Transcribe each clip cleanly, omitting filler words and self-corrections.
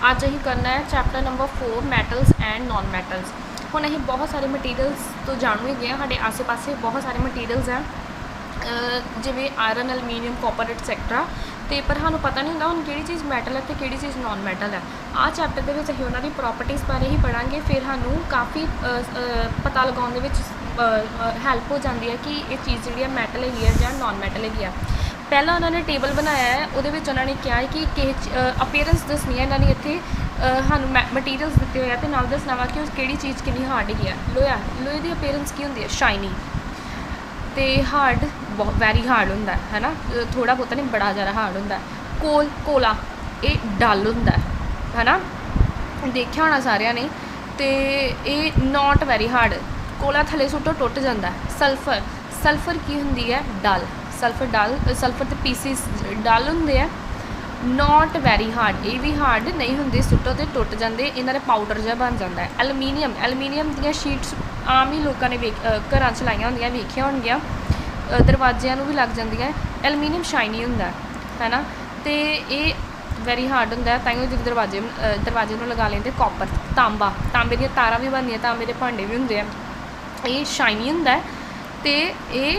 अज असीं करना है chapter number 4 metals and non metals. हुण असीं बहुत सारे मटीरियल्स तो जाणू ही गए हैं, साडे आसे पासे बहुत सारे मटीरियल्स हैं जिवें आयरन एलूमीनियम कॉपर एटसैक्ट्रा, तो पर सानूं पता नहीं हुंदा हुण किहड़ी चीज़ मैटल है तो किहड़ी चीज़ नॉन मैटल है। आ चैप्टर दे विच असीं उन्हां दी प्रॉपर्टीज़ बारे ही पढ़ांगे, फिर सानूं काफ़ी पता लगाउण दे विच हैल्प हो जाती है कि ये चीज़ जिहड़ी है मैटल हैगी है जां नॉन मैटल हैगी है। पहला उन्होंने टेबल बनाया है, वो उन्होंने कहा है कि अपीयरेंस दसनी है, इन्होंने इतने सानू मटीरियल्स दिते हुए तो नाल दसना वा कि किहड़ी चीज़ कितनी हार्ड हैगी है। लोहे की अपीयरेंस की होंगी है शाइनी, तो हार्ड बहुत वैरी हार्ड होंदा है ना, थोड़ा बहुत नहीं बड़ा ज़्यादा हार्ड होंदा है। कोला ये डल होंदा है ना, देखिया होना सारिया ने, तो ये नॉट वैरी हार्ड, कोला थले सुटो टुट जाता है। सल्फर की होंगी है डल, सल्फर के पीसिस डल होंगे है, नॉट वैरी हार्ड, ये भी हार्ड नहीं होंगे, सुटो तो टुट जाते, इन्होंने पाउडर जहा बन जाता है। एलूमीनियम दी शीट्स आम ही लोगों ने घर चलाइया होंगे वेखिया होंगिया, दरवाजिया भी लग जाए। एलूमीनियम शाइनी होंदा है ना, तो ये वैरी हार्ड होंदा, ताइयों जो दरवाजे में लगा लेंगे। कॉपर तांबे दी तारा भी बनदियां, तांबे के भांडे भी होंगे, ये शाइनी होंदा तो ये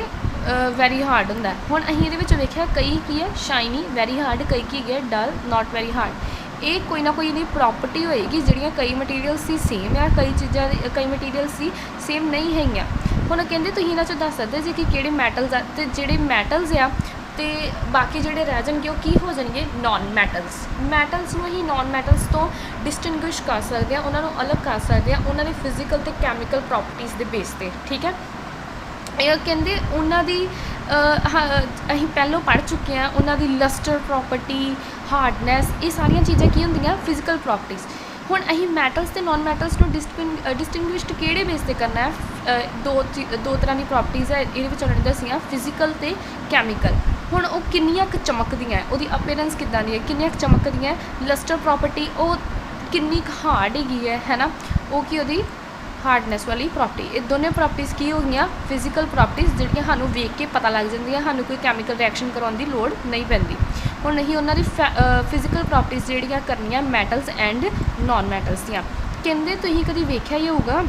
वैरी हार्ड होंदा है। हुण असीं इहदे विच वेखिया कई की है शाइनी वैरी हार्ड, कई की है डल नॉट वैरी हार्ड। ये कोई ना कोई इहदी प्रॉपर्टी होएगी जिहड़ियां कई मटीरियल्स दी सेम है, कई मटीरियल्स दी सेम नहीं हैगियां। हुण कहंदे तुसीं इन्हां चों दस सकदे जे कि किहड़े मैटल्स आ, ते जिहड़े मैटल्स आ ते बाकी जिहड़े रह जाणगे ओह की हो जाणगे नॉन मैटल्स नूं ही नॉन मैटल्स तो डिस्टिंग्विश कर सकते हैं, उन्होंने अलग कर सकते हैं उन्होंने फिजिकल ते कैमिकल प्रॉपर्टीज़ के बेस पर। ठीक है, ये कहते उन्होंने असीं पहलों पढ़ चुके हैं, उन्होंने लस्टर प्रॉपर्टी हार्डनैस ये सारिया चीज़ां की होंदियां फिजिकल प्रॉपर्टीज़। हुण असीं मैटल्स ते नॉन मैटल्स को डिस्टिंग्विश्ड किहड़े बेस पर करना है, दो तरह की प्रॉपर्टीज़ है ये उन्होंने दसियां फिजिकल ते कैमिकल। हुण वो किन्नियां क चमकदियां, उहदी अपीयरेंस किद्दां दी है, किन्नियां क चमकदियां। लस्टर प्रॉपर्टी वो किन्नी क हार्ड हैगी है ना, वो की उहदी हार्डनैस वाली प्रॉपर्टी। ये दोनों प्रॉपर्टीज़ की हो गई फिजिकल प्रॉपर्टीज़ जिहड़ियां सानूं वेख के पता लग जांदियां, सानूं कोई कैमिकल रिएक्शन करवाउण दी लोड़ नहीं पैंदी। हुण असीं उन्हां दी फिजिकल प्रॉपर्टीज़ जिहड़ियां करनियां मैटल्स एंड नॉन मैटल्स दियां। कहंदे तुसीं कदी वेख्या ही होगा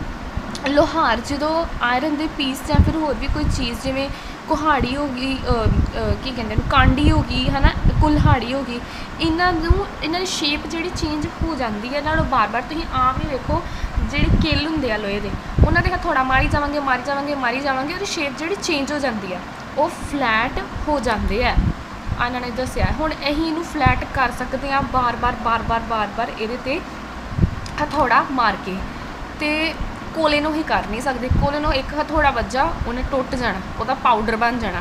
लोहार जो आयरन के पीस या फिर होर भी कोई चीज़ जिमें कुहाड़ी हो गई, की कहते हैं कांडी हो गई है ना, कुल्हाड़ी हो गई, इन्हों की शेप जी चेंज हो जाती है। इन्हों बार बार तुम आम ही वेखो जे किल होंगे आ लोहे के, उन्होंने हथौड़ा मारी जावांगे और शेप जी चेंज हो जाती है, वो फ्लैट हो जाते हैं। इन्होंने दसिया हुण असीं इनू फ्लैट कर सकते हैं बार बार ये हथौड़ा मार के, तो कोले नूं ही कर नहीं सकते। कोले नूं एक हथौड़ा वज्जा उन्हें टुट जाना, वह पाउडर बन जाना।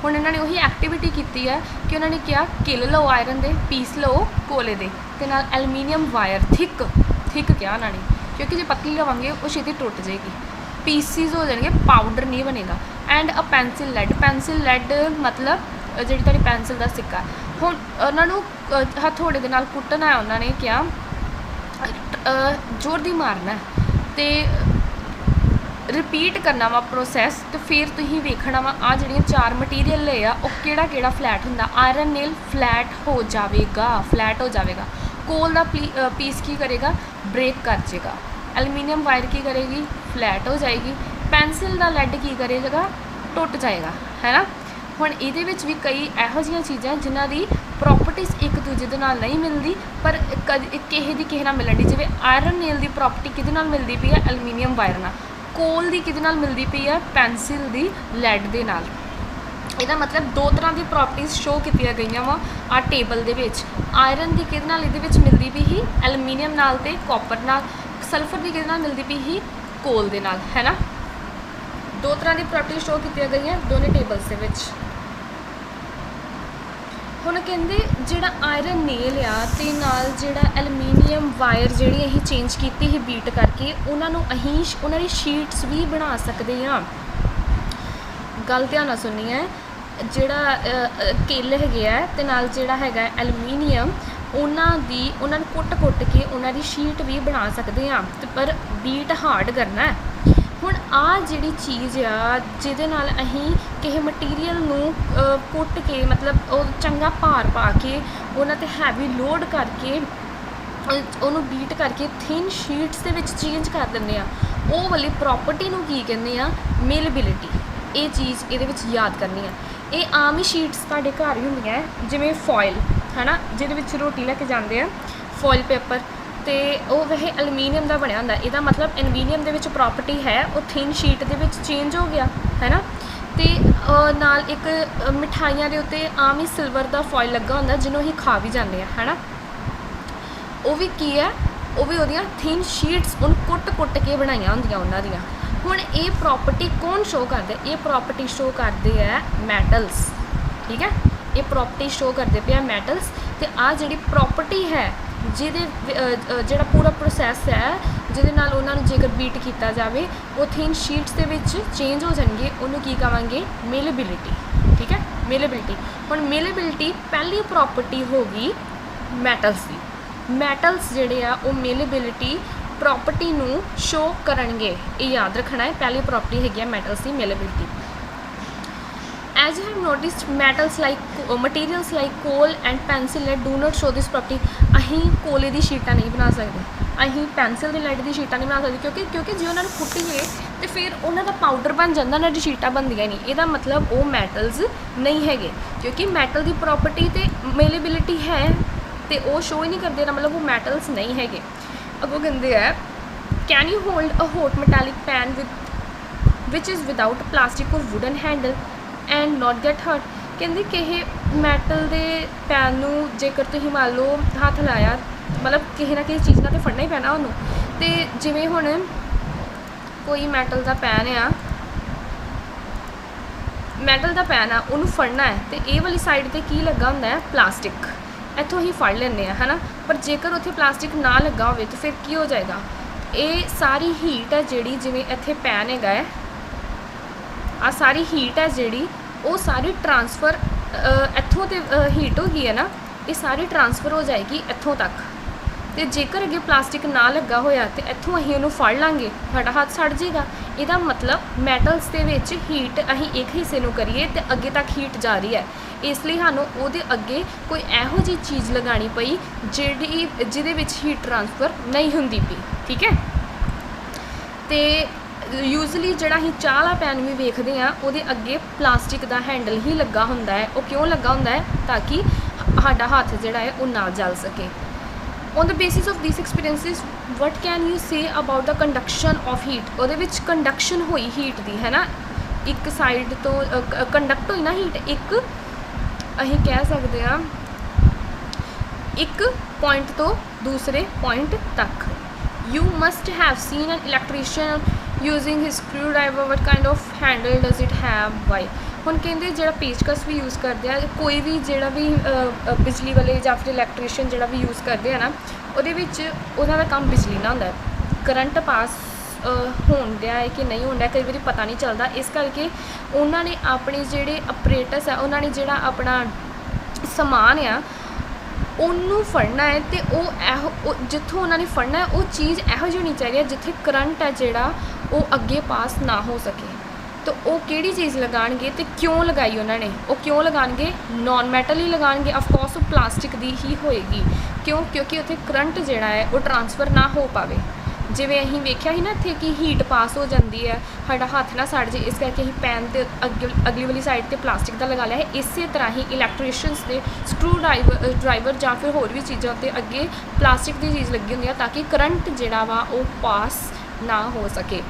हुण इन्होंने उही एक्टिविटी की है कि उन्होंने क्या किल लो आयरन के पीस लो कोले के, ते नाल एलूमीनियम वायर थिक क्या उन्होंने, क्योंकि जो पतली लवांगे वो छेती टुट जाएगी, पीसिस हो जाएंगे, पाउडर नहीं बनेगा। एंड अ पेंसिल लैड मतलब जी तेरी पेंसिल का सिक्का। हुण उन्होंने हथौड़े के नाल कुटना है, उन्होंने क्या जोर दी मारना तो रिपीट करना वा प्रोसैस, तो फिर तुसीं वेखना वा आ जिहड़ियां चार मटीरियल ले आ वो किहड़ा फ्लैट हुंदा। आयरन नेल फ्लैट हो जाएगा, कोल का पीस की करेगा ब्रेक कर जाएगा, एलूमीनियम वायर की करेगी फ्लैट हो जाएगी, पेंसिल का लैड की करेगा टुट जाएगा, है ना। हुण इहदे विच भी कई इहो जिहियां चीज़ां जिन्हां दी प्रॉपर्टीज़ एक दूजे दे नाल नहीं मिलती, पर किसी नाल मिलन दी। जिवें आयरन नेल की प्रॉपर्टी किहदे नाल मिलती पई है, एलूमीनियम वायर नाल। कोल की किहदे नाल मिलती पई है, पेंसिल की लैड दे नाल। इहदा मतलब दो तरह की प्रॉपर्टीज़ शो कीतियां गईयां वा आ टेबल दे विच। आयरन की किहदे नाल इहदे विच मिलती पई ही, एलूमीनियम नाल ते कॉपर नाल। सल्फर की किहदे नाल मिलती पई ही, कोल दे नाल, है ना। दो तरह की प्रॉपर्टी शो कीतियां गईयां दोनों टेबल्स दे विच। हुण कहंदे जिहड़ा आयरन नेल आ ते नाल जिहड़ा एलूमीनियम वायर जिहड़ी असीं चेंज कीती ही बीट करके, उन्होंने असीं उन्हां दी शीट्स भी बना सकते हाँ। गल ध्यान नाल सुननी है, जिहड़ा किल हैगे आ ते नाल जिहड़ा हैगा एलूमीनियम, उन्होंने कुट के उन्हां दी शीट भी बना सकते हाँ, पर बीट हार्ड करना है। हुण आ जिहड़ी चीज़ आ जिहदे नाल असीं किसी मटीरियल नूं कुट के मतलब चंगा भार पा के उन्हां ते हैवी लोड करके ਉਹਨੂੰ ਬੀਟ ਕਰਕੇ ਥਿਨ ਸ਼ੀਟਸ ਦੇ ਵਿੱਚ ਚੇਂਜ ਕਰ ਦਿੰਦੇ ਆ, ਉਹ ਵਾਲੀ ਪ੍ਰੋਪਰਟੀ ਨੂੰ ਕੀ ਕਹਿੰਦੇ ਆ, ਮੇਲੇਬਿਲਿਟੀ। ਇਹ ਚੀਜ਼ ਇਹਦੇ ਵਿੱਚ ਯਾਦ ਕਰਨੀ ਆ। ਇਹ ਆਮ ਹੀ ਸ਼ੀਟਸ ਤੁਹਾਡੇ ਘਰ ਹੀ ਹੁੰਦੀਆਂ, ਜਿਵੇਂ ਫੋਇਲ ਹੈ ਨਾ, ਜਿਹਦੇ ਵਿੱਚ ਰੋਟੀ ਲੈ ਕੇ ਜਾਂਦੇ ਆ, ਫੋਇਲ ਪੇਪਰ, ਅਤੇ ਉਹ ਵੈਸੇ ਐਲੂਮੀਨੀਅਮ ਦਾ ਬਣਿਆ ਹੁੰਦਾ। ਇਹਦਾ ਮਤਲਬ ਐਲੂਮੀਨੀਅਮ ਦੇ ਵਿੱਚ ਪ੍ਰੋਪਰਟੀ ਹੈ, ਉਹ ਥਿਨ ਸ਼ੀਟ ਦੇ ਵਿੱਚ ਚੇਂਜ ਹੋ ਗਿਆ ਹੈ ਨਾ। ਅਤੇ ਨਾਲ ਇੱਕ ਮਿਠਾਈਆਂ ਦੇ ਉੱਤੇ ਆਮ ਹੀ ਸਿਲਵਰ ਦਾ ਫੋਇਲ ਲੱਗਾ ਹੁੰਦਾ, ਜਿਹਨੂੰ ਅਸੀਂ ਖਾ ਵੀ ਜਾਂਦੇ ਆ ਹੈ ਨਾ। ਉਹ ਵੀ ਕੀ ਹੈ, ਉਹ ਵੀ ਉਹਦੀਆਂ ਥਿਨ ਸ਼ੀਟਸ ਉਹਨੂੰ ਕੁੱਟ ਕੇ ਬਣਾਈਆਂ ਹੁੰਦੀਆਂ ਉਹਨਾਂ ਦੀਆਂ। ਹੁਣ ਇਹ ਪ੍ਰੋਪਰਟੀ ਕੌਣ ਸ਼ੋਅ ਕਰਦੇ? ਇਹ ਪ੍ਰੋਪਰਟੀ ਸ਼ੋਅ ਕਰਦੇ ਹੈ ਮੈਟਲਸ, ਠੀਕ ਹੈ। ਇਹ ਪ੍ਰੋਪਰਟੀ ਸ਼ੋਅ ਕਰਦੇ ਪਏ ਆ ਮੈਟਲਸ। ਅਤੇ ਆਹ ਜਿਹੜੀ ਪ੍ਰੋਪਰਟੀ ਹੈ, ਜਿਹਦੇ ਜਿਹੜਾ ਪੂਰਾ ਪ੍ਰੋਸੈਸ ਹੈ, ਜਿਹਦੇ ਨਾਲ ਉਹਨਾਂ ਨੂੰ ਜੇਕਰ ਬੀਟ ਕੀਤਾ ਜਾਵੇ ਉਹ ਥਿਨ ਸ਼ੀਟਸ ਦੇ ਵਿੱਚ ਚੇਂਜ ਹੋ ਜਾਣਗੇ, ਉਹਨੂੰ ਕੀ ਕਹਾਂਗੇ, ਮੇਲੇਬਿਲਿਟੀ, ਠੀਕ ਹੈ, ਮੇਲੇਬਿਲਿਟੀ। ਹੁਣ ਮੇਲੇਬਿਲਿਟੀ ਪਹਿਲੀ ਪ੍ਰੋਪਰਟੀ ਹੋ ਗਈ ਮੈਟਲਸ ਦੀ। ਮੈਟਲਸ ਜਿਹੜੇ ਆ ਉਹ ਮੇਲੇਬਿਲਿਟੀ ਪ੍ਰੋਪਰਟੀ ਨੂੰ ਸ਼ੋਅ ਕਰਨਗੇ, ਇਹ ਯਾਦ ਰੱਖਣਾ ਹੈ। ਪਹਿਲੀ ਪ੍ਰੋਪਰਟੀ ਹੈਗੀ ਆ metals the, ਮੇਲੇਬਿਲਿਟੀ। As you have noticed, materials like coal and pencil lead do not show this property. ਅਸੀਂ ਕੋਲੇ ਦੀ ਸ਼ੀਟਾਂ ਨਹੀਂ ਬਣਾ ਸਕਦੇ, ਅਸੀਂ ਪੈਨਸਿਲ ਦੀ ਲੈਡ ਦੀ ਸ਼ੀਟਾਂ ਨਹੀਂ ਬਣਾ ਸਕਦੇ, ਕਿਉਂਕਿ ਜੇ ਉਹਨਾਂ ਨੂੰ ਕੁੱਟੀਏ ਅਤੇ ਫਿਰ ਉਹਨਾਂ ਦਾ ਪਾਊਡਰ ਬਣ ਜਾਂਦਾ, ਉਹਨਾਂ ਦੀ ਸ਼ੀਟਾਂ ਬਣਦੀਆਂ ਨਹੀਂ। ਇਹਦਾ ਮਤਲਬ ਉਹ ਮੈਟਲਸ ਨਹੀਂ ਹੈਗੇ, ਕਿਉਂਕਿ ਮੈਟਲ ਦੀ ਪ੍ਰੋਪਰਟੀ ਅਤੇ ਮੇਲੇਬਿਲਿਟੀ ਹੈ ਅਤੇ ਉਹ ਸ਼ੋਅ ਹੀ ਨਹੀਂ ਕਰਦੇ, ਇਹਦਾ ਮਤਲਬ ਉਹ ਮੈਟਲਸ ਨਹੀਂ ਹੈਗੇ। ਅੱਗੋਂ ਕਹਿੰਦੇ ਆ, can you hold a hot metallic pan which is without plastic or wooden handle and not get hurt. ਕਹਿੰਦੇ ਕਿਸੇ ਮੈਟਲ ਦੇ ਪੈਨ ਨੂੰ ਜੇਕਰ ਤੁਸੀਂ ਮੰਨ ਲਓ ਹੱਥ ਲਾਇਆ, ਮਤਲਬ ਕਿਸੇ ਨਾ ਕਿਸੇ ਚੀਜ਼ ਨਾਲ ਤਾਂ ਫੜਨਾ ਹੀ ਪੈਣਾ ਉਹਨੂੰ। ਅਤੇ ਜਿਵੇਂ ਹੁਣ ਕੋਈ ਮੈਟਲ ਦਾ ਪੈਨ ਆ, ਉਹਨੂੰ ਫੜਨਾ ਹੈ, ਅਤੇ ਇਹ ਵਾਲੀ ਸਾਈਡ 'ਤੇ ਕੀ ਲੱਗਾ ਹੁੰਦਾ ਹੈ, ਪਲਾਸਟਿਕ, ਇੱਥੋਂ ਹੀ ਫੜ ਲੈਂਦੇ ਆ ਹੈ ਨਾ। ਪਰ ਜੇਕਰ ਉੱਥੇ ਪਲਾਸਟਿਕ ਨਾ ਲੱਗਾ ਹੋਵੇ ਤਾਂ ਫਿਰ ਕੀ ਹੋ ਜਾਏਗਾ, ਇਹ ਸਾਰੀ ਹੀਟ ਹੈ ਜਿਹੜੀ, ਜਿਵੇਂ ਇੱਥੇ ਪੈਨ ਹੈਗਾ ਹੈ, ਆਹ ਸਾਰੀ ਹੀਟ ਹੈ ਜਿਹੜੀ, ਉਹ ਸਾਰੀ ਟਰਾਂਸਫਰ ਇੱਥੋਂ ਤੇ ਹੀਟ ਹੋ ਗਈ ਹੈ ਨਾ, ਇਹ ਸਾਰੀ ਟਰਾਂਸਫਰ ਹੋ ਜਾਏਗੀ ਇੱਥੋਂ ਤੱਕ। ਅਤੇ ਜੇਕਰ ਅੱਗੇ ਪਲਾਸਟਿਕ ਨਾ ਲੱਗਾ ਹੋਇਆ ਅਤੇ ਇੱਥੋਂ ਅਸੀਂ ਉਹਨੂੰ ਫੜ ਲਾਂਗੇ, ਸਾਡਾ ਹੱਥ ਸੜ ਜਾਏਗਾ। ਇਹਦਾ ਮਤਲਬ ਮੈਟਲਸ ਦੇ ਵਿੱਚ ਹੀਟ ਅਸੀਂ ਇੱਕ ਹਿੱਸੇ ਨੂੰ ਕਰੀਏ ਅਤੇ ਅੱਗੇ ਤੱਕ ਹੀਟ ਜਾ ਰਹੀ ਹੈ, ਇਸ ਲਈ ਸਾਨੂੰ ਉਹਦੇ ਅੱਗੇ ਕੋਈ ਇਹੋ ਜਿਹੀ ਚੀਜ਼ ਲਗਾਉਣੀ ਪਈ ਜਿਹਦੇ ਵਿੱਚ ਹੀਟ ਟਰਾਂਸਫਰ ਨਹੀਂ ਹੁੰਦੀ ਪਈ, ਠੀਕ ਹੈ। ਅਤੇ ਯੂਜ਼ਲੀ ਜਿਹੜਾ ਅਸੀਂ ਚਾਹ ਵਾਲਾ ਪੈਨ ਵੀ ਵੇਖਦੇ ਹਾਂ, ਉਹਦੇ ਅੱਗੇ ਪਲਾਸਟਿਕ ਦਾ ਹੈਂਡਲ ਹੀ ਲੱਗਾ ਹੁੰਦਾ ਹੈ। ਉਹ ਕਿਉਂ ਲੱਗਾ ਹੁੰਦਾ ਹੈ? ਤਾਂ ਕਿ ਸਾਡਾ ਹੱਥ ਜਿਹੜਾ ਹੈ ਉਹ ਨਾ ਜਲ ਸਕੇ। On the basis of this experiences what can you say about the conduction of heat. ਉਹਦੇ ਵਿੱਚ ਕੰਡਕਸ਼ਨ ਹੋਈ ਹੀਟ ਦੀ ਹੈ ਨਾ, ਇੱਕ ਸਾਈਡ ਤੋਂ ਕੰਡਕਟ ਹੋਈ ਨਾ ਹੀਟ, ਇੱਕ ਅਸੀਂ ਕਹਿ ਸਕਦੇ ਹਾਂ ਇੱਕ ਪੁਆਇੰਟ ਤੋਂ ਦੂਸਰੇ ਪੁਆਇੰਟ ਤੱਕ। You must have seen an electrician using his screwdriver, what kind of handle does it have, why. ਹੁਣ ਕਹਿੰਦੇ ਜਿਹੜਾ ਪੇਚਕਸ ਵੀ ਯੂਜ਼ ਕਰਦੇ ਆ, ਕੋਈ ਵੀ ਜਿਹੜਾ ਵੀ ਬਿਜਲੀ ਵਾਲੇ ਜਾਂ ਫਿਰ ਇਲੈਕਟ੍ਰੀਸ਼ੀਅਨ ਜਿਹੜਾ ਵੀ ਯੂਜ਼ ਕਰਦੇ ਆ ਨਾ, ਉਹਦੇ ਵਿੱਚ ਉਹਨਾਂ ਦਾ ਕੰਮ ਬਿਜਲੀ ਨਾਲ ਹੁੰਦਾ, ਕਰੰਟ ਪਾਸ ਹੋਣ ਡਿਆ ਹੈ ਕਿ ਨਹੀਂ ਹੋਣ ਡਿਆ, ਕਈ ਵਾਰੀ ਪਤਾ ਨਹੀਂ ਚੱਲਦਾ। ਇਸ ਕਰਕੇ ਉਹਨਾਂ ਨੇ ਆਪਣੇ ਜਿਹੜੇ ਅਪਰੇਟਸ ਆ, ਉਹਨਾਂ ਨੇ ਜਿਹੜਾ ਆਪਣਾ ਸਮਾਨ ਆ ਉਹਨੂੰ ਫੜਨਾ ਹੈ, ਅਤੇ ਉਹ ਜਿੱਥੋਂ ਉਹਨਾਂ ਨੇ ਫੜਨਾ ਹੈ ਉਹ ਚੀਜ਼ ਇਹੋ ਜਿਹੀ ਹੋਣੀ ਚਾਹੀਦੀ ਹੈ ਜਿੱਥੇ ਕਰੰਟ ਹੈ ਜਿਹੜਾ ਉਹ ਅੱਗੇ ਪਾਸ ਨਾ ਹੋ ਸਕੇ। ਤਾਂ ਉਹ ਕਿਹੜੀ ਚੀਜ਼ ਲਗਾਉਣਗੇ ਅਤੇ ਕਿਉਂ ਲਗਾਈ ਉਹਨਾਂ ਨੇ? ਉਹ ਕਿਉਂ ਲਗਾਉਣਗੇ? ਨੋਨ ਮੈਟਲ ਹੀ ਲਗਾਉਣਗੇ, ਅਫਕੋਰਸ ਉਹ ਪਲਾਸਟਿਕ ਦੀ ਹੀ ਹੋਏਗੀ। ਕਿਉਂਕਿ ਉੱਥੇ ਕਰੰਟ ਜਿਹੜਾ ਹੈ ਉਹ ਟਰਾਂਸਫਰ ਨਾ ਹੋ ਪਾਵੇ। ਜਿਵੇਂ ਅਸੀਂ ਵੇਖਿਆ ਸੀ ਨਾ ਇੱਥੇ ਕਿ ਹੀਟ ਪਾਸ ਹੋ ਜਾਂਦੀ ਹੈ, ਸਾਡਾ ਹੱਥ ਨਾ ਸੜ ਜੇ, ਇਸ ਕਰਕੇ ਅਸੀਂ ਪੈਨ 'ਤੇ ਅਗਲੀ ਵਾਲੀ ਸਾਈਡ 'ਤੇ ਪਲਾਸਟਿਕ ਦਾ ਲਗਾ ਲਿਆ ਹੈ। ਇਸੇ ਤਰ੍ਹਾਂ ਹੀ ਇਲੈਕਟ੍ਰੀਸ਼ੀਅਨਸ ਦੇ ਸਕਰੂ ਡਰਾਈਵਰ ਜਾਂ ਫਿਰ ਹੋਰ ਵੀ ਚੀਜ਼ਾਂ 'ਤੇ ਅੱਗੇ ਪਲਾਸਟਿਕ ਦੀ ਚੀਜ਼ ਲੱਗੀ ਹੁੰਦੀ ਆ, ਤਾਂ ਕਿ ਕਰੰਟ ਜਿਹੜਾ ਵਾ ਉਹ ਪਾਸ ਨਾ ਹੋ ਸਕੇ।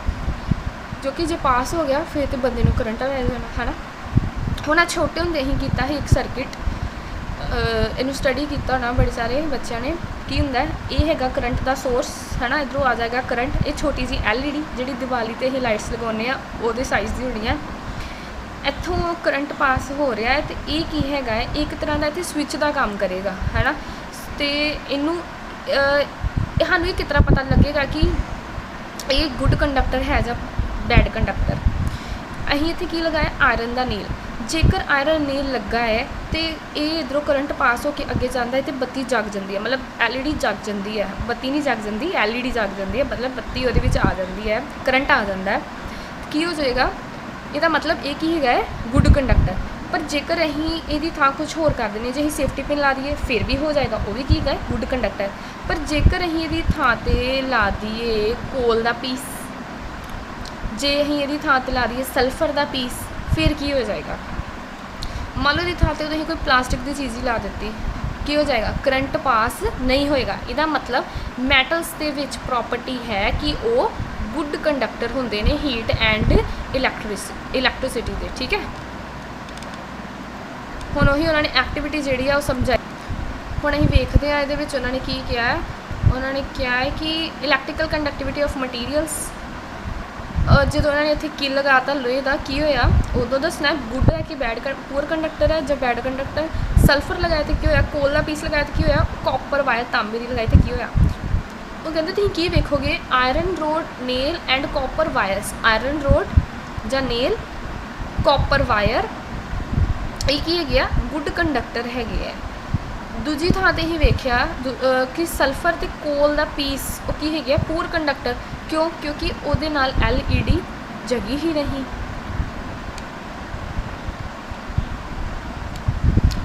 ਕਿਉਂਕਿ ਜੇ ਪਾਸ ਹੋ ਗਿਆ ਫਿਰ ਤਾਂ ਬੰਦੇ ਨੂੰ ਕਰੰਟ ਲੈ ਜਾਣਾ ਹੈ ਨਾ। ਹੁਣ ਆ ਛੋਟੇ ਹੁੰਦੇ ਅਸੀਂ ਕੀਤਾ ਸੀ ਇੱਕ ਸਰਕਿਟ, ਇਹਨੂੰ ਸਟੱਡੀ ਕੀਤਾ ਹੋਣਾ ਬੜੇ ਸਾਰੇ ਬੱਚਿਆਂ ਨੇ। ਕੀ ਹੁੰਦਾ, ਇਹ ਹੈਗਾ ਕਰੰਟ ਦਾ ਸੋਰਸ ਹੈ ਨਾ, ਇੱਧਰੋਂ ਆ ਜਾਏਗਾ ਕਰੰਟ। ਇਹ ਛੋਟੀ ਜਿਹੀ LED ਜਿਹੜੀ ਦੀਵਾਲੀ 'ਤੇ ਅਸੀਂ ਲਾਈਟਸ ਲਗਾਉਂਦੇ ਆ ਉਹਦੇ ਸਾਈਜ਼ ਦੀ ਹੋਣੀ ਹੈ। ਇੱਥੋਂ ਕਰੰਟ ਪਾਸ ਹੋ ਰਿਹਾ ਹੈ ਅਤੇ ਇਹ ਕੀ ਹੈਗਾ ਹੈ, ਇੱਕ ਤਰ੍ਹਾਂ ਦਾ ਇੱਥੇ ਸਵਿੱਚ ਦਾ ਕੰਮ ਕਰੇਗਾ ਹੈ ਨਾ। ਅਤੇ ਇਹਨੂੰ ਸਾਨੂੰ ਇਹ ਕਿਸ ਤਰ੍ਹਾਂ ਪਤਾ ਲੱਗੇਗਾ ਕਿ ਇਹ ਗੁੱਡ ਕੰਡਕਟਰ ਹੈ ਜਾਂ ਬੈਡ ਕੰਡਕਟਰ? ਅਸੀਂ ਇੱਥੇ ਕੀ ਲਗਾਇਆ, ਆਇਰਨ ਦਾ ਨੀਲ। ਜੇਕਰ ਆਇਰਨ ਨੀਲ ਲੱਗਾ ਹੈ ਅਤੇ ਇਹ ਇੱਧਰੋਂ ਕਰੰਟ ਪਾਸ ਹੋ ਕੇ ਅੱਗੇ ਜਾਂਦਾ ਹੈ ਅਤੇ ਬੱਤੀ ਜਗ ਜਾਂਦੀ ਹੈ, ਮਤਲਬ LED ਜਗ ਜਾਂਦੀ ਹੈ। ਬੱਤੀ ਨਹੀਂ ਜਗ ਜਾਂਦੀ, LED ਜਗ ਜਾਂਦੀ ਹੈ, ਮਤਲਬ ਬੱਤੀ ਉਹਦੇ ਵਿੱਚ ਆ ਜਾਂਦੀ ਹੈ, ਕਰੰਟ ਆ ਜਾਂਦਾ ਹੈ। ਕੀ ਹੋ ਜਾਏਗਾ? ਇਹਦਾ ਮਤਲਬ ਇਹ ਕੀ ਹੈਗਾ ਹੈ, ਗੁੱਡ ਕੰਡਕਟਰ। पर जेकर अहीं इहदी थां कुछ होर कर देने, जे अहीं सेफ्टी पिन ला दईए फिर भी हो जाएगा, वो भी की है गुड कंडक्टर। पर जेकर अहीं इहदी थां ते ला दईए कोल दा पीस, जे अहीं इहदी थां ते ला दईए सल्फर दा पीस, फिर की हो जाएगा। मान लो इहदी थां ते तुसीं कोई प्लास्टिक की चीज़ ही ला दी, की हो जाएगा, करंट पास नहीं होएगा। इहदा मतलब मैटल्स दे विच प्रॉपर्टी है कि वो गुड कंडक्टर होंदे ने हीट एंड इलैक्ट्रिसिटी दे। ठीक है, हुण उही उन्होंने एक्टिविटी जिहड़ी है वो समझाई। हुण असीं वेखदे आ इहदे विच उन्होंने की किया है, उन्होंने क्या है कि इलैक्ट्रिकल कंडक्टिविटी ऑफ मटीरियल्स, जो उन्होंने इत्थे की लगाता लोहे का, की होया उदों दसना गुड है कि बैड पुअर कंडक्टर है ਜਾਂ बैड कंडक्टर। सल्फर लगाया तो की होया, कोल का पीस लगाया तो की होया, कॉपर वायर तांबे की लगाई तो की होया। वो कहते तुसीं की वेखोगे, iron rod nail and copper wires, iron rod ਜਾਂ नेल कॉपर वायर ये की है गुड कंडक्टर है। दूजी थां ते ही वेख्या कि सल्फर ते कोल का पीस वो की है पुअर कंडक्टर, क्यों? क्योंकि उहदे नाल LED जगी ही नहीं।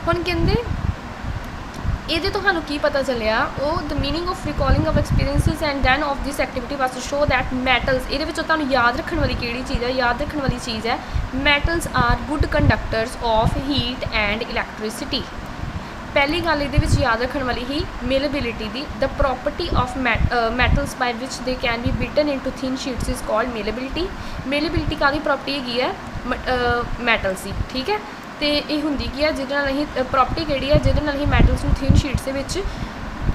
हुण कहंदे ये तुहानू की पता चलिया, वो the meaning of recalling of experiences and then of this activity was to show that metals, ये तुहानू याद रखने वाली किहड़ी चीज़ है, याद रखने वाली चीज़ है metals are good conductors of heat and electricity. पहली गल ये याद रखने वाली ही मेलेबिलिटी दी, the property of metals by which they can be beaten into thin sheets is called malleability. Malleability काहदी प्रॉपर्टी हैगी है मैटल्स की। ठीक है, तो ये होंगी की है जिहदे नाल असीं प्रॉपर्टी किहड़ी है जिहदे नाल असीं मैटल्स नूं थिन शीट्स दे विच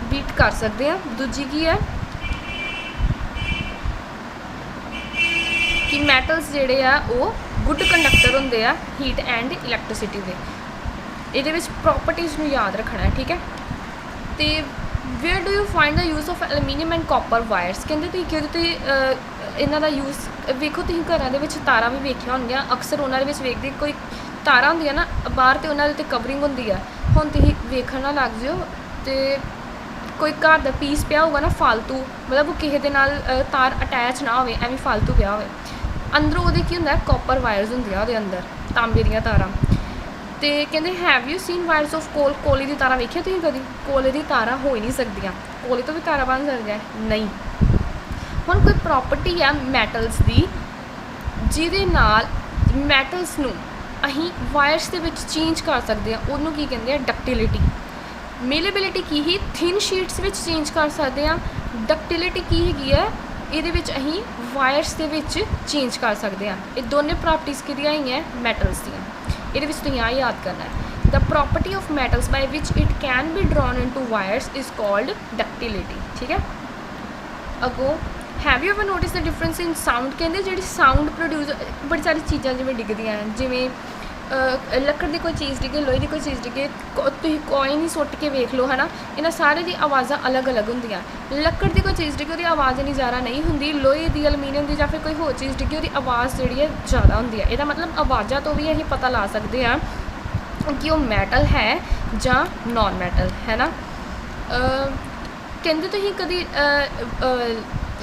बीट कर सकते हैं। दूजी की है कि मैटल्स जिहड़े आ वो गुड कंडक्टर होंदे आ हीट एंड इलैक्ट्रिसिटी दे। ये प्रॉपर्टीज़ नूं याद रखना है। ठीक है, तो where do you find the use of aluminium and copper wires, कहते तुसीं कि इन्हां दा यूज़ वेखो, तुसीं घरां दे विच तारां भी वेखिया होणगियां, अक्सर उन्हां दे विच वेखदे कोई तारां होंदियां ना बाहर, तो उन्हां दे ते कवरिंग होंदी है। हुण तुसीं वेखण ना लग जिओ ते कोई घर दा पीस पिया होगा ना फालतू, मतलब वो किसी दे नाल तार अटैच ना होवे, एवें फालतू पिया होवे, अंदरों उहदे की हुंदा कॉपर वायर्स होंदियां उहदे अंदर, तांबे दियां तारां। तो कहते have you seen wires of coal, कोले की तारा वेखिया तुसीं कदी? कोले की तारा हो ही नहीं सकदियां, कोले तो भी तारा बन सकदी है नहीं। हुण कोई प्रॉपर्टी है मैटल्स की जिहदे नाल मैटल्स नूं अहीं वायर्स दे विच चेंज कर सकते हैं, उन्होंने की कहते हैं डक्टिलिटी। मेलेबिलिटी की ही थिन शीट्स विच चेंज कर सकते हैं, डक्टिलिटी की हैगी है ये अहीं वायर्स दे विच चेंज कर सकते हैं। ये दोनों प्रॉपर्टीज़ कि हैं मैटल्स दियां, ये तुसीं आ याद करना है। The property of metals by which it can be drawn into wires is called ductility. ठीक है, अगो have you ever notice the difference in sound, कहते जी साउंड प्रोड्यूस बड़ी सारी चीज़ां जिवें डिगदियां हैं, जिवें लकड़ की कोई चीज़ डिगे, लोहे की कोई चीज़ डिगे, तुसीं कोइन ही सुट के वेख लो है ना, इन्हां सारे दी आवाज़ां अलग अलग होंदियां। लकड़ की कोई चीज़ डिगे उसकी आवाज़ इन्नी ज़्यादा नहीं होंदी, लोहे की अलमीनियम की या फिर कोई होर चीज़ डिगे उसकी आवाज़ जिहड़ी है ज़्यादा होंदी है। इसदा मतलब आवाज़ां तो भी असीं पता ला सकते हैं कि वो मैटल है जां नॉन मैटल है ना। कहते तुसीं कदी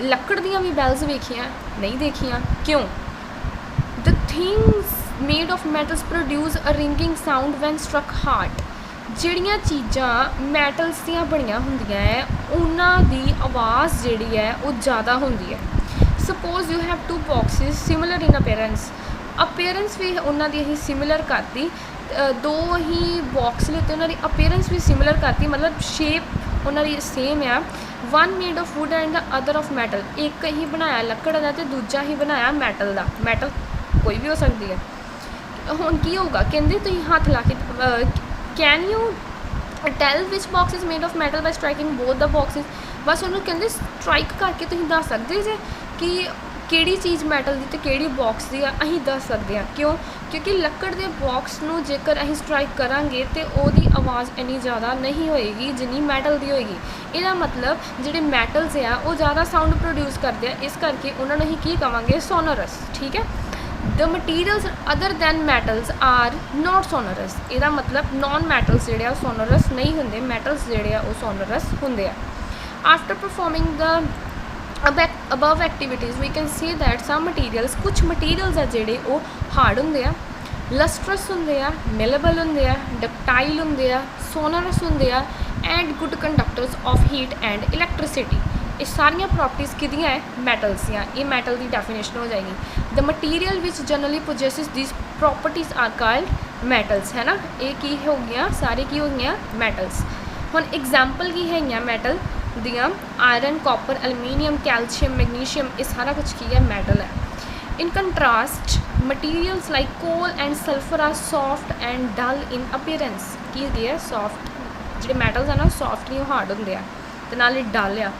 लकड़ दियां भी बैल्स वेखियां? नहीं देखियां, क्यों? The things made of metals produce a ringing sound when struck hard. जिहड़ियां चीज़ां मैटल्स दियां बणियां हुंदियां है उन्हां दी आवाज़ जिहड़ी है वो ज़्यादा हुंदी है। Suppose you have two boxes similar in appearance भी उन्हां दी असीं सिमिलर करती, दो ही बॉक्स लेते उन्हां दी अपेयरेंस भी सिमिलर करती, मतलब शेप उन्हां दी सेम है। One made of would and the other of metal, एक ही बनाया लकड़ का तो दूजा ही बनाया मैटल का। मैटल कोई भी हो सकती है। हुण की होगा, कहते तुसीं हत्थ ला के can you tell which box is made of metal by striking both the boxes, बस उन्होंने कहते स्ट्राइक करके तुसीं दस सकते जे कि किहड़ी चीज़ मैटल की तो किहड़ी बॉक्स की है, असीं दस सकते हैं। क्यों? क्योंकि लकड़ के बॉक्स नूं जेकर असीं स्ट्राइक करांगे तो उहदी आवाज़ इन्नी ज़्यादा नहीं होएगी जिन्नी मैटल की होएगी। इसदा मतलब जिहड़े मैटल्स आ वो ज़्यादा साउंड प्रोड्यूस करते हैं, इस करके उन्होंने असीं की कहांगे सोनोरस। ठीक है, the materials other than metals are not sonorous, इसदा मतलब नॉन मैटल्स जिहड़े सोनोरस नहीं होंदे, मैटल्स जिहड़े वो सोनोरस होंदे आ। After performing the above activities we can say that some materials, कुछ materials है जिहड़े वो हार्ड होंदे आ, ਲਸਟਰਸ ਹੁੰਦੇ ਆ, ਮੇਲੇਬਲ ਹੁੰਦੇ ਆ, ਡਕਟਾਈਲ ਹੁੰਦੇ ਆ, ਸੋਨਰਸ ਹੁੰਦੇ ਆ and good conductors of heat and electricity. ਇਹ ਸਾਰੀਆਂ ਪ੍ਰੋਪਰਟੀਜ਼ ਕਿਹਦੀਆਂ ਹੈ? ਮੈਟਲਸ ਦੀਆਂ। ਇਹ ਮੈਟਲ ਦੀ ਡੈਫੀਨੇਸ਼ਨ ਹੋ ਜਾਏਗੀ। The material which generally possesses this properties are called metals, ਹੈ ਨਾ। ਇਹ ਕੀ ਹੋ ਗਈਆਂ? ਸਾਰੇ ਕੀ ਹੋ ਗਈਆਂ? ਮੈਟਲਸ। ਹੁਣ ਐਗਜ਼ਾਮਪਲ ਕੀ ਹੈਗੀਆਂ ਮੈਟਲ ਦੀਆਂ? Iron, copper, aluminium, calcium, magnesium, ਇਹ ਸਾਰਾ ਕੁਝ ਕੀ ਹੈ? ਮੈਟਲ ਹੈ। In contrast, materials like coal and sulfur are soft and dull in appearance। ਕੀ ਹੈਗੇ ਆ? ਸੌਫਟ। ਜਿਹੜੇ ਮੈਟਲਸ ਆ ਨਾ ਸੌਫਟ ਨਹੀਂ, ਉਹ ਹਾਰਡ ਹੁੰਦੇ ਆ ਅਤੇ ਨਾਲੇ ਡਲ ਆ।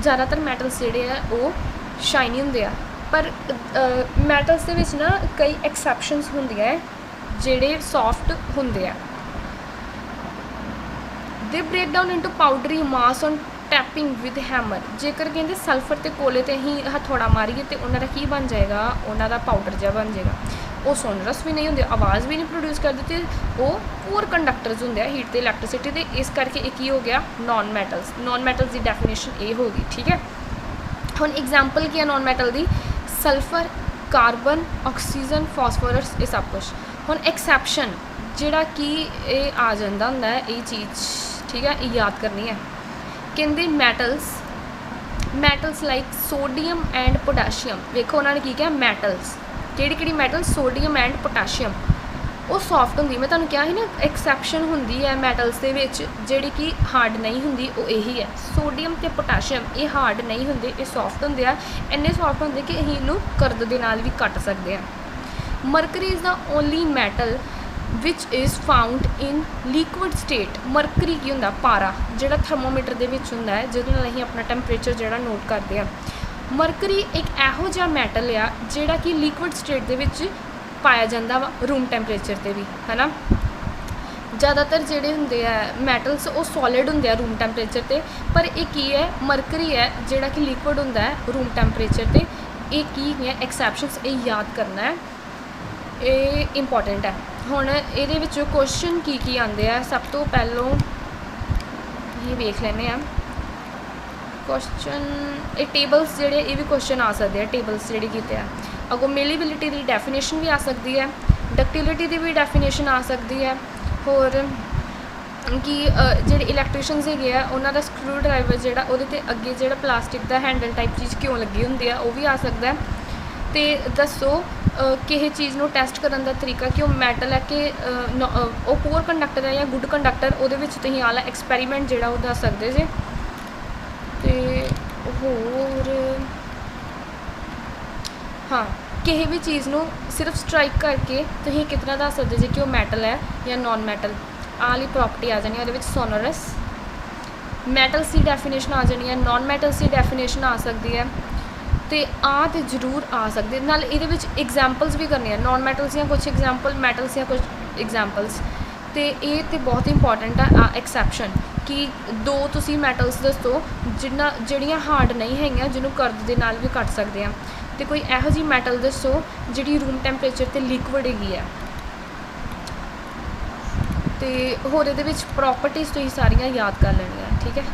ਜ਼ਿਆਦਾਤਰ ਮੈਟਲਸ ਜਿਹੜੇ ਆ ਉਹ ਸ਼ਾਈਨੀ ਹੁੰਦੇ ਆ, ਪਰ ਮੈਟਲਸ ਦੇ ਵਿੱਚ ਨਾ ਕਈ ਐਕਸੈਪਸ਼ਨਸ ਹੁੰਦੀਆਂ ਹੈ ਜਿਹੜੇ ਸੌਫਟ ਹੁੰਦੇ ਆ। They break down into powdery mass on tapping with hammer. ਜੇਕਰ ਕਹਿੰਦੇ ਸਲਫਰ ਅਤੇ ਕੋਲੇ 'ਤੇ ਅਸੀਂ ਹਥੌੜਾ ਮਾਰੀਏ ਤਾਂ ਉਹਨਾਂ ਦਾ ਕੀ ਬਣ ਜਾਏਗਾ? ਉਹਨਾਂ ਦਾ ਪਾਊਡਰ ਜਿਹਾ ਬਣ ਜਾਏਗਾ। ਉਹ ਸੋਨਰਸ ਵੀ ਨਹੀਂ ਹੁੰਦੇ, ਆਵਾਜ਼ ਵੀ ਨਹੀਂ ਪ੍ਰੋਡਿਊਸ ਕਰਦੇ ਅਤੇ ਉਹ ਪੂਰ ਕੰਡਕਟਰਸ ਹੁੰਦੇ ਆ ਹੀਟ ਅਤੇ ਇਲੈਕਟ੍ਰੀਸਿਟੀ ਦੇ। ਇਸ ਕਰਕੇ ਇਹ ਕੀ ਹੋ ਗਿਆ? Non metals. ਨੋਨ ਮੈਟਲਸ ਦੀ ਡੈਫੀਨੇਸ਼ਨ ਇਹ ਹੋ ਗਈ, ਠੀਕ ਹੈ। ਹੁਣ ਐਗਜ਼ਾਮਪਲ ਕੀ ਹੈ ਨੋਨ ਮੈਟਲ ਦੀ? ਸਲਫਰ, ਕਾਰਬਨ, ਆਕਸੀਜਨ, ਫਾਸਫੋਰਸ, ਇਹ ਸਭ ਕੁਛ। ਹੁਣ ਐਕਸੈਪਸ਼ਨ ਜਿਹੜਾ ਕਿ ਇਹ ਆ ਜਾਂਦਾ ਹੁੰਦਾ ਹੈ ਇਹ ਚੀਜ਼, ਠੀਕ ਹੈ, ਇਹ ਯਾਦ ਕਰਨੀ ਹੈ। ਕਹਿੰਦੇ metals like sodium and potassium. ਵੇਖੋ ਉਹਨਾਂ ਨੇ ਕੀ ਕਿਹਾ? ਮੈਟਲਸ। ਕਿਹੜੀ ਮੈਟਲ? Sodium and potassium. ਉਹ ਸੌਫਟ ਹੁੰਦੀ। ਮੈਂ ਤੁਹਾਨੂੰ ਕਿਹਾ ਸੀ ਨਾ ਐਕਸੈਪਸ਼ਨ ਹੁੰਦੀ ਹੈ ਮੈਟਲਸ ਦੇ ਵਿੱਚ ਜਿਹੜੀ ਕਿ ਹਾਰਡ ਨਹੀਂ ਹੁੰਦੀ, ਉਹ ਇਹੀ ਹੈ। ਸੋਡੀਅਮ ਅਤੇ ਪੋਟਾਸ਼ੀਅਮ ਇਹ ਹਾਰਡ ਨਹੀਂ ਹੁੰਦੇ, ਇਹ ਸੌਫਟ ਹੁੰਦੇ ਆ। ਇੰਨੇ ਸੌਫਟ ਹੁੰਦੇ ਕਿ ਅਸੀਂ ਇਹਨੂੰ ਕਰਦ ਦੇ ਨਾਲ ਵੀ ਕੱਟ ਸਕਦੇ ਹਾਂ। Mercury is the only metal which is found in liquid state. Mercury ਕੀ ਹੁੰਦਾ? ਪਾਰਾ, ਜਿਹੜਾ ਥਰਮੋਮੀਟਰ ਦੇ ਵਿੱਚ ਹੁੰਦਾ ਹੈ, ਜਿਹਦੇ ਨਾਲ ਅਸੀਂ ਆਪਣਾ ਟੈਂਪਰੇਚਰ ਜਿਹੜਾ ਨੋਟ ਕਰਦੇ ਹਾਂ। ਮਰਕਰੀ ਇੱਕ ਇਹੋ ਜਿਹਾ ਮੈਟਲ ਆ ਜਿਹੜਾ ਕਿ ਲਿਕੁਇਡ ਸਟੇਟ ਦੇ ਵਿੱਚ ਪਾਇਆ ਜਾਂਦਾ ਵਾ, ਰੂਮ ਟੈਂਪਰੇਚਰ 'ਤੇ ਵੀ, ਹੈ ਨਾ। ਜ਼ਿਆਦਾਤਰ ਜਿਹੜੇ ਹੁੰਦੇ ਆ ਮੈਟਲਸ ਉਹ ਸੋਲਿਡ ਹੁੰਦੇ ਆ ਰੂਮ ਟੈਂਪਰੇਚਰ 'ਤੇ, ਪਰ ਇਹ ਕੀ ਹੈ? ਮਰਕਰੀ ਹੈ ਜਿਹੜਾ ਕਿ ਲਿਕੁਇਡ ਹੁੰਦਾ ਹੈ ਰੂਮ ਟੈਂਪਰੇਚਰ 'ਤੇ। ਇਹ ਕੀ ਹੈ? ਐਕਸੈਪਸ਼ਨਸ, ਇਹ ਯਾਦ ਕਰਨਾ ਹੈ, ਇਹ ਇੰਪੋਰਟੈਂਟ ਹੈ। ਹੁਣ ਇਹਦੇ ਵਿੱਚੋਂ ਕੁਐਸਚਨ ਕੀ ਆਉਂਦੇ ਆ? ਸਭ ਤੋਂ ਪਹਿਲੋਂ ਇਹ ਵੇਖ ਲੈਂਦੇ ਹਾਂ ਕੁਐਸਚਨ। ਇਹ ਟੇਬਲਸ ਜਿਹੜੇ ਇਹ ਵੀ ਕੁਐਸਚਨ ਆ ਸਕਦੇ ਆ, ਟੇਬਲਸ ਜਿਹੜੇ ਕੀਤੇ ਆ। ਅੱਗੋਂ ਮੇਲੀਬਿਲਿਟੀ ਦੀ ਡੈਫੀਨੇਸ਼ਨ ਵੀ ਆ ਸਕਦੀ ਹੈ, ਡਕਟਿਲਿਟੀ ਦੀ ਵੀ ਡੈਫੀਨੇਸ਼ਨ ਆ ਸਕਦੀ ਹੈ। ਹੋਰ ਕਿ ਜਿਹੜੇ ਇਲੈਕਟ੍ਰੀਸ਼ੀਅਨਸ ਹੈਗੇ ਆ ਉਹਨਾਂ ਦਾ ਸਕਰੂ ਡਰਾਈਵਰ ਜਿਹੜਾ ਉਹਦੇ 'ਤੇ ਅੱਗੇ ਜਿਹੜਾ ਪਲਾਸਟਿਕ ਦਾ ਹੈਂਡਲ ਟਾਈਪ ਚੀਜ਼ ਕਿਉਂ ਲੱਗੀ ਹੁੰਦੀ ਆ, ਉਹ ਵੀ ਆ ਸਕਦਾ। ਅਤੇ ਦੱਸੋ ਕਿਸੇ ਚੀਜ਼ ਨੂੰ ਟੈਸਟ ਕਰਨ ਦਾ ਤਰੀਕਾ ਕਿ ਉਹ ਮੈਟਲ ਹੈ ਕਿ ਉਹ ਪੂਅਰ ਕੰਡਕਟਰ ਹੈ ਜਾਂ ਗੁੱਡ ਕੰਡਕਟਰ। ਉਹਦੇ ਵਿੱਚ ਤੁਸੀਂ ਆਲਾ ਐਕਸਪੈਰੀਮੈਂਟ ਜਿਹੜਾ ਉਹ ਦੱਸ ਸਕਦੇ ਜੇ। ਅਤੇ ਹੋਰ ਹਾਂ, ਕਿਸੇ ਵੀ ਚੀਜ਼ ਨੂੰ ਸਿਰਫ ਸਟਰਾਈਕ ਕਰਕੇ ਤੁਸੀਂ ਕਿਸ ਤਰ੍ਹਾਂ ਦੱਸ ਸਕਦੇ ਜੇ ਕਿ ਉਹ ਮੈਟਲ ਹੈ ਜਾਂ ਨੋਨ ਮੈਟਲ। ਆਹ ਵਾਲੀ ਪ੍ਰੋਪਰਟੀ ਆ ਜਾਣੀ ਉਹਦੇ ਵਿੱਚ। ਸੋਨਰਸ ਮੈਟਲਸ ਦੀ ਡੈਫੀਨੇਸ਼ਨ ਆ ਜਾਣੀ ਹੈ, ਨੋਨ ਮੈਟਲਸ ਦੀ ਡੈਫੀਨੇਸ਼ਨ ਆ ਸਕਦੀ ਹੈ। ਅਤੇ ਤਾਂ ਜ਼ਰੂਰ ਆ ਸਕਦੇ ਨਾਲ ਇਹਦੇ ਵਿੱਚ ਐਗਜ਼ਾਮਪਲਸ ਵੀ ਕਰਨੀਆਂ, ਨੋਨ ਮੈਟਲਸ ਦੀਆਂ ਕੁਛ ਐਗਜ਼ਾਮਪਲ, ਮੈਟਲਸ ਦੀਆਂ ਕੁਛ ਐਗਜ਼ਾਮਪਲਸ। ਅਤੇ ਇਹ ਤਾਂ ਬਹੁਤ ਇੰਪੋਰਟੈਂਟ ਆ ਐਕਸੈਪਸ਼ਨ ਕਿ ਦੋ ਤੁਸੀਂ ਮੈਟਲਸ ਦੱਸੋ ਜਿਹੜੀਆਂ ਹਾਰਡ ਨਹੀਂ ਹੈਗੀਆਂ, ਜਿਹਨੂੰ ਕਰਦ ਦੇ ਨਾਲ ਵੀ ਕੱਟ ਸਕਦੇ ਹਾਂ। ਅਤੇ ਕੋਈ ਇਹੋ ਜਿਹੀ ਮੈਟਲ ਦੱਸੋ ਜਿਹੜੀ ਰੂਮ ਟੈਂਪਰੇਚਰ 'ਤੇ ਲਿਕੁਇਡ ਹੈਗੀ ਆ। ਅਤੇ ਹੋਰ ਇਹਦੇ ਵਿੱਚ ਪ੍ਰੋਪਰਟੀਜ਼ ਤੁਸੀਂ ਸਾਰੀਆਂ ਯਾਦ ਕਰ ਲੈਣੀਆਂ, ਠੀਕ ਹੈ।